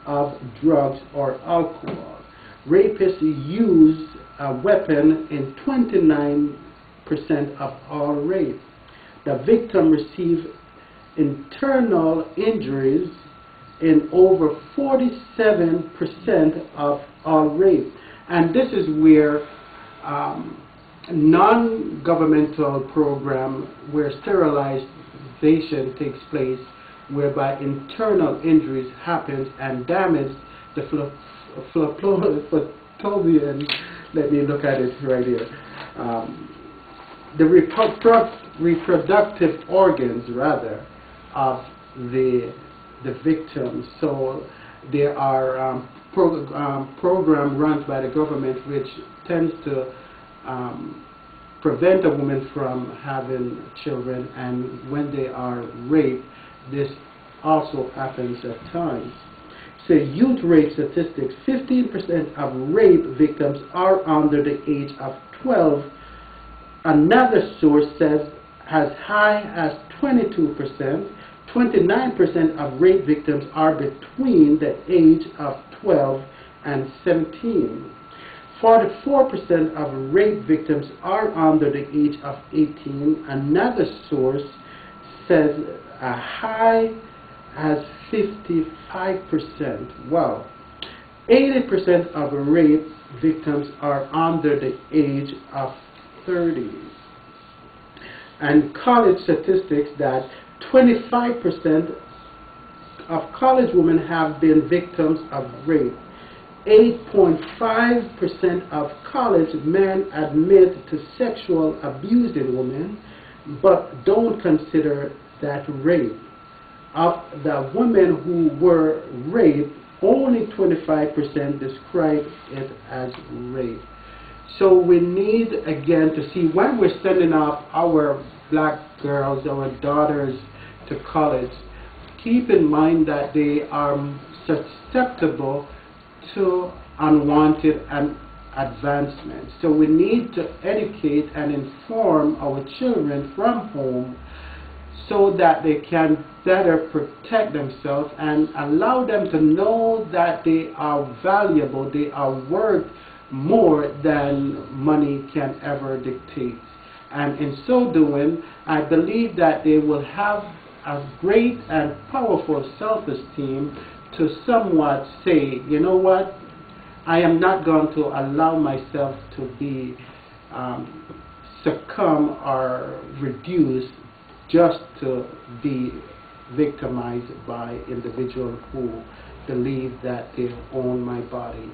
of drugs or alcohol. Rapists use a weapon in 29% of all rape. The victim receives internal injuries in over 47% of all rape. And this is where non-governmental program where sterilization takes place, whereby internal injuries happens and damage the fallopian. Let me look at it right here. The reproductive organs, rather, of the victims. So there are program run by the government which tends to prevent a woman from having children, and when they are raped, this also happens at times. So youth rape statistics, 15% of rape victims are under the age of 12. Another source says as high as 22%. 29% of rape victims are between the age of 12 and 17. 44% of rape victims are under the age of 18. Another source says a high as 55%. Wow. 80% of rape victims are under the age of 30. And college statistics that 25% of college women have been victims of rape. 8.5% of college men admit to sexual abusing women, but don't consider that rape. Of the women who were raped, only 25% describe it as rape. So we need, again, to see when we're sending off our black girls, our daughters, to college, keep in mind that they are susceptible to unwanted advancement. So we need to educate and inform our children from home so that they can better protect themselves and allow them to know that they are valuable, they are worth more than money can ever dictate. And in so doing, I believe that they will have a great and powerful self-esteem to somewhat say, you know what, I am not going to allow myself to be succumb or reduced just to be victimized by individuals who believe that they own my body.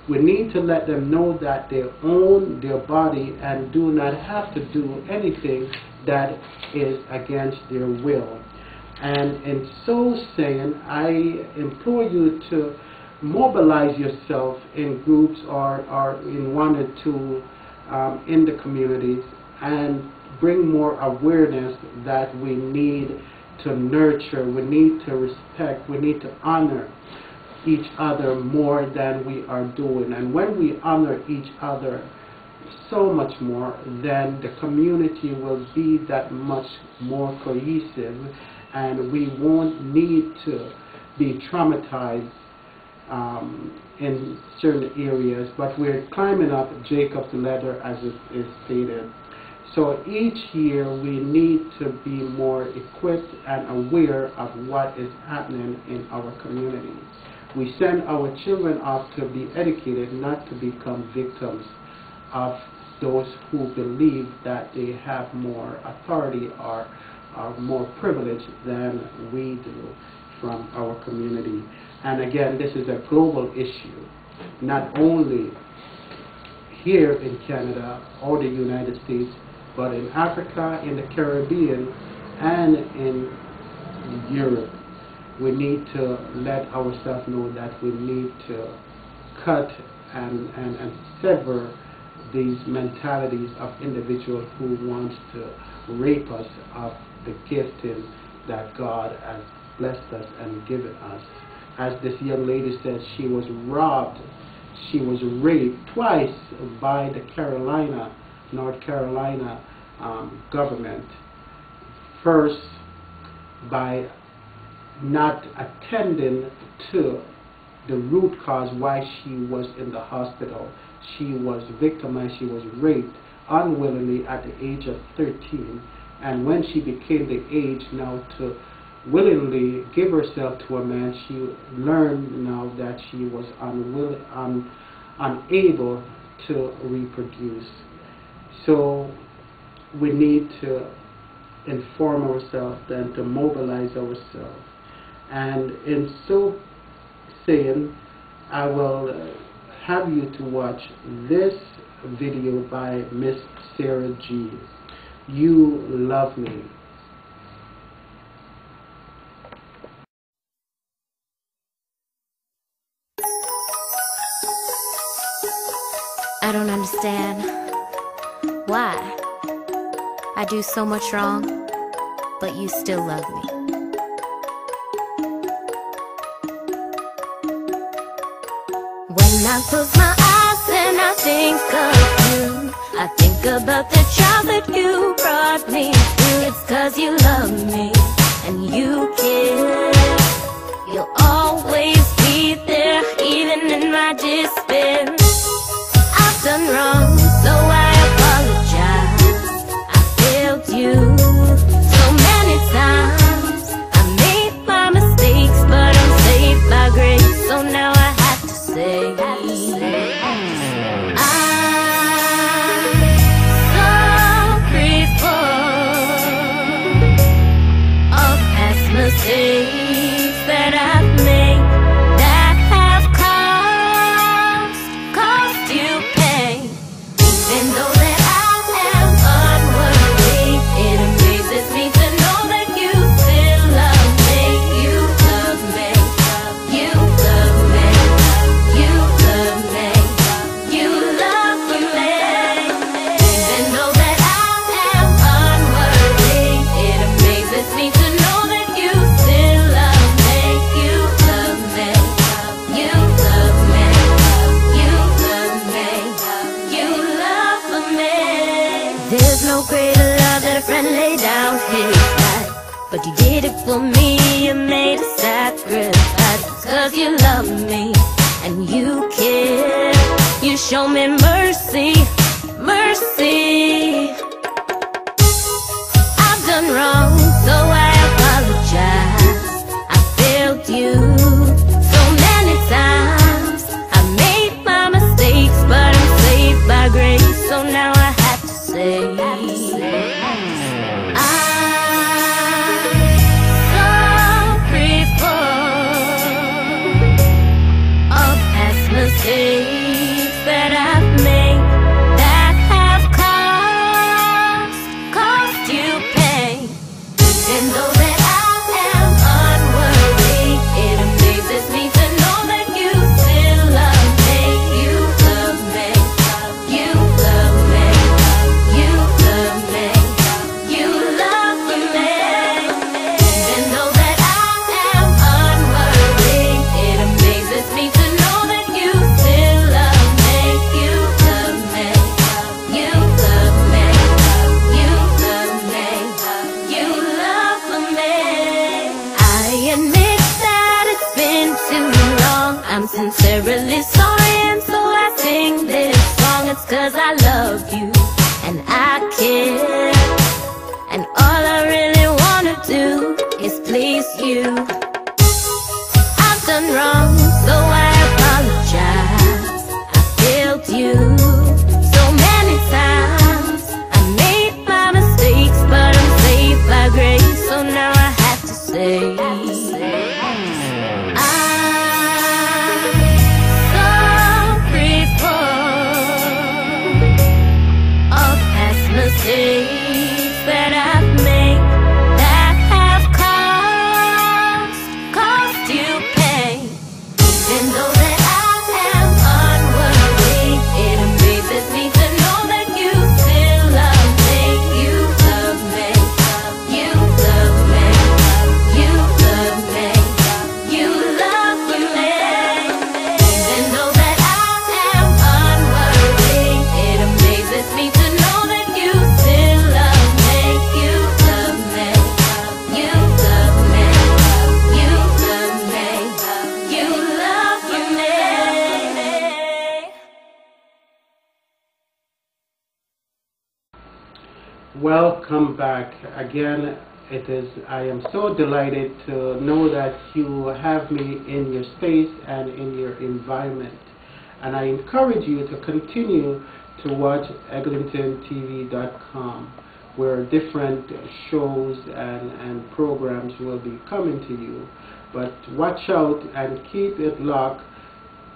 We need to let them know that they own their body and do not have to do anything that is against their will. And in so saying, I implore you to mobilize yourself in groups or in one or two in the communities and bring more awareness that we need to nurture, we need to respect, we need to honor each other more than we are doing. And when we honor each other so much more, then the community will be that much more cohesive, and we won't need to be traumatized in certain areas, but we're climbing up Jacob's ladder, as it is stated. So each year we need to be more equipped and aware of what is happening in our communities. We send our children off to be educated, not to become victims of those who believe that they have more authority or are more privileged than we do from our community. And again, this is a global issue, not only here in Canada or the United States, but in Africa, in the Caribbean, and in Europe. We need to let ourselves know that we need to cut and sever these mentalities of individuals who want to rape us of the gifting that God has blessed us and given us. As this young lady said, she was robbed, she was raped twice by the North Carolina government. First, by not attending to the root cause why she was in the hospital. She was victimized, she was raped unwillingly at the age of 13, and when she became the age now to willingly give herself to a man, she learned now that she was unable to reproduce. So we need to inform ourselves and to mobilize ourselves. And in so saying, I will have you to watch this video by Miss Sarah G. You Love Me. I don't understand why I do so much wrong, but you still love me. When I close my eyes and I think of you, I think about the child that you brought me through. It's 'cause you love me and you care. You'll always be there, even in my despair. I've done wrong, so I apologize. I failed you so many times. I made my mistakes, but I'm saved by grace. So now I have to say, I'm sorry for all past mistakes. but you did it for me. You made a sacrifice because you love me and you care. You show me mercy, mercy. I've done wrong, so I apologize. I failed you so many times. I made my mistakes, but I'm saved by grace. So now I have to say, mistakes that I've made that have caused you pain. Even though that I am unworthy, it amazes me to know that you still love me. You love me, you love me, you love me, you love me. Even though that I am unworthy, it amazes me to know that you still love me. You love me, you love me, you love me, you love me. I admit that it's been too long. I'm sincerely sorry, and so I sing this song. It's 'cause I love you and I care, and all I really wanna do is please you. I've done wrong, so I apologize. I failed you so many times. I made my mistakes, but I'm saved by grace. So now I have to say, I'm sorry for all past mistakes that I've made that have caused you pain. Even though that I am unworthy, it amazes me to know that you still love me. You love me, you love me, you love me, you love me. Even though that I am unworthy, it amazes me to know that you still love me. You love me, you love me, you love me, you love me. Welcome back again. I am so delighted to know that you have me in your space and in your environment, and I encourage you to continue to watch EglintonTV.com, where different shows and programs will be coming to you. But watch out and keep it locked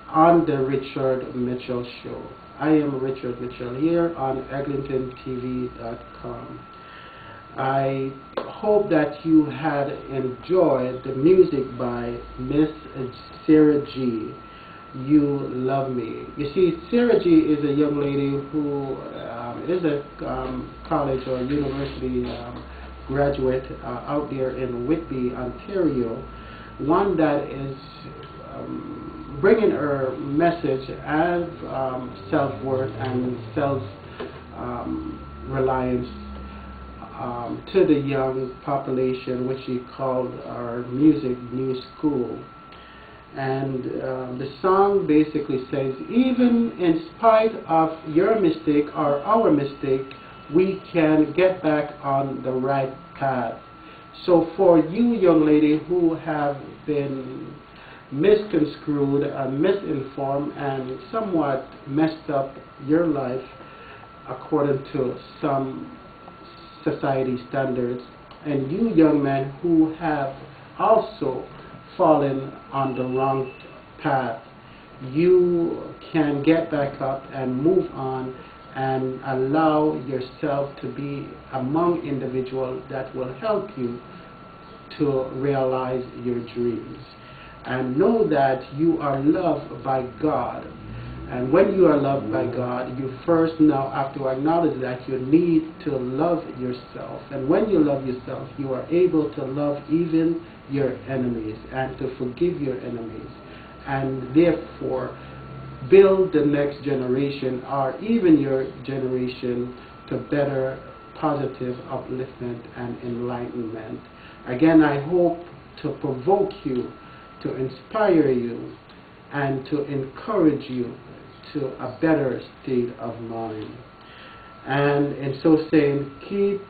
on the Richard Mitchell Show. I am Richard Mitchell here on EglintonTV.com. I hope that you had enjoyed the music by Miss Sarah G. You Love Me. You see, Sarah G is a young lady who is a college or university graduate out there in Whitby, Ontario, one that is bringing her message as self-worth and self-reliance to the young population, which she called our Music New School. And the song basically says, even in spite of your mistake or our mistake, we can get back on the right path. So for you young lady who have been misconstrued, misinformed, and somewhat messed up your life according to some society standards, and you young men who have also fallen on the wrong path, you can get back up and move on and allow yourself to be among individuals that will help you to realize your dreams. And know that you are loved by God. And when you are loved by God, you first now have to acknowledge that you need to love yourself. And when you love yourself, you are able to love even your enemies and to forgive your enemies. And therefore, build the next generation or even your generation to better positive upliftment and enlightenment. Again, I hope to provoke you, to inspire you, and to encourage you to a better state of mind. And in so saying, keep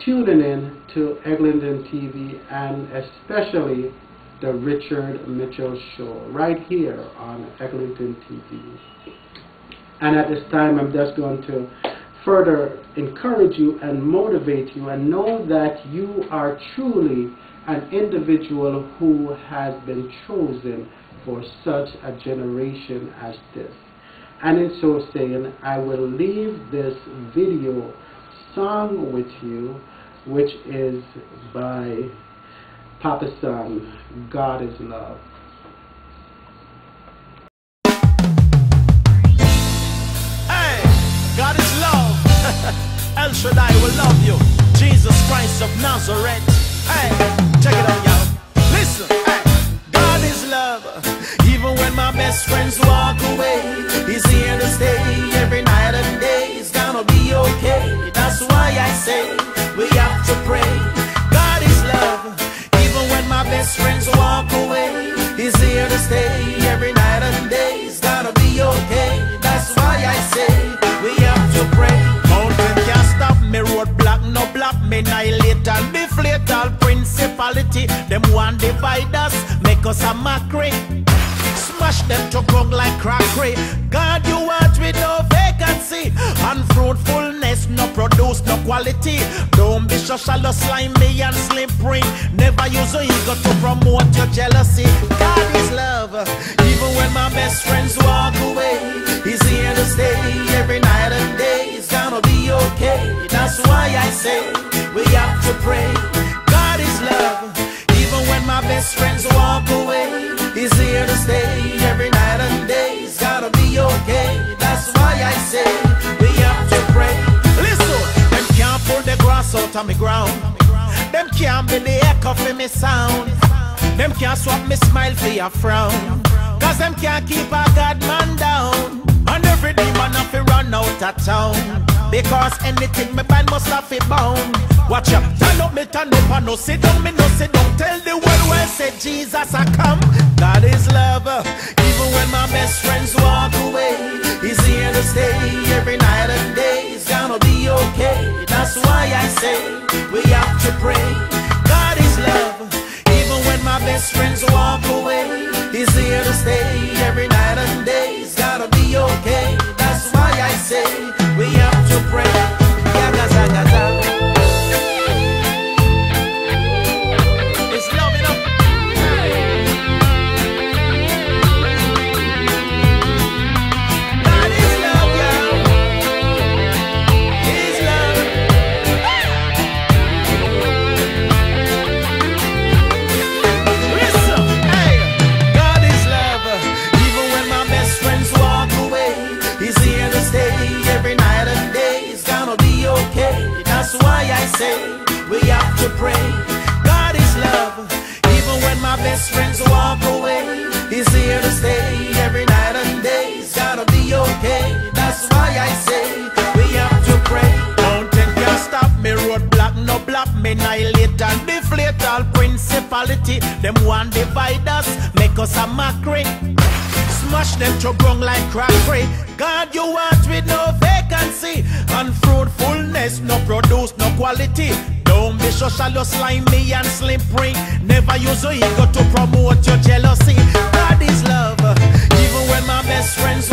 tuning in to Eglinton TV, and especially the Richard Mitchell Show right here on Eglinton TV. And at this time, I'm just going to further encourage you and motivate you, and know that you are truly an individual who has been chosen for such a generation as this. And in so saying, I will leave this video song with you, which is by Papa San, God is Love. Hey, God is love. El Shaddai will love you. Jesus Christ of Nazareth. Hey, check it out, y'all. Listen, hey, God is love. Even when my best friends walk away, He's here to stay every night and day. It's gonna be okay. That's why I say we have to pray. God is love. Even when my best friends walk away, He's here to stay every night and day. It's gonna be okay. That's why I say we have to pray. Mountain can't stop me, roadblock no block me, annihilate and deflate all principality. Them want divide us, make us a mockery. Smash them to ground like crockery. God, you want with no vacancy. Unfruitfulness, no produce, no quality. Don't be so shallow, slimy and slippery. Never use your ego to promote your jealousy. God is love. Even when my best friends walk away, He's here to stay every night and day. It's gonna be okay. That's why I say we have to pray. God is love. Even when my best friends walk away, He's here to stay every night and day. It's gotta be okay. That's why I say we have to pray. Listen, them can't pull the grass out of me ground. Them can't be the echo for me sound. Them can't swap me smile for your frown. Cause them can't keep a God man down. And every demon have to run out of town. Because anything me bind must have it bound. Watch out, turn up me, turn up, and no sit down, me no sit down. Tell the world where say Jesus I come. God is love. Even when my best friends walk away, He's here to stay every night and day. It's gonna be okay. That's why I say we have to pray. God is love. Even when my best friends walk away, He's here to stay every night and day. It's gotta be okay. That's why I say we have to pray. Gaga, gaga, gaga. It's love, you know. God is love, y'all. He's love. Listen, hey, God is love. Even when my best friends walk away, He's here to stay every night and day. It's gonna be okay. That's why I say we have to pray. God is love. Even when my best friends walk away, He's here to stay every night and day. It's gotta be okay. That's why I say we have to pray. Mountain can't stop me, roadblock no block me, annihilate and deflate all principality. Them want divide us, make us a mockery. Smash them to ground like crockery. God, you want with no vacancy. Unfruitfulness, no produce, no quality. Don't be so shallow, slimy and slippery. Never use your ego to promote your jealousy. God is love. Even when my best friends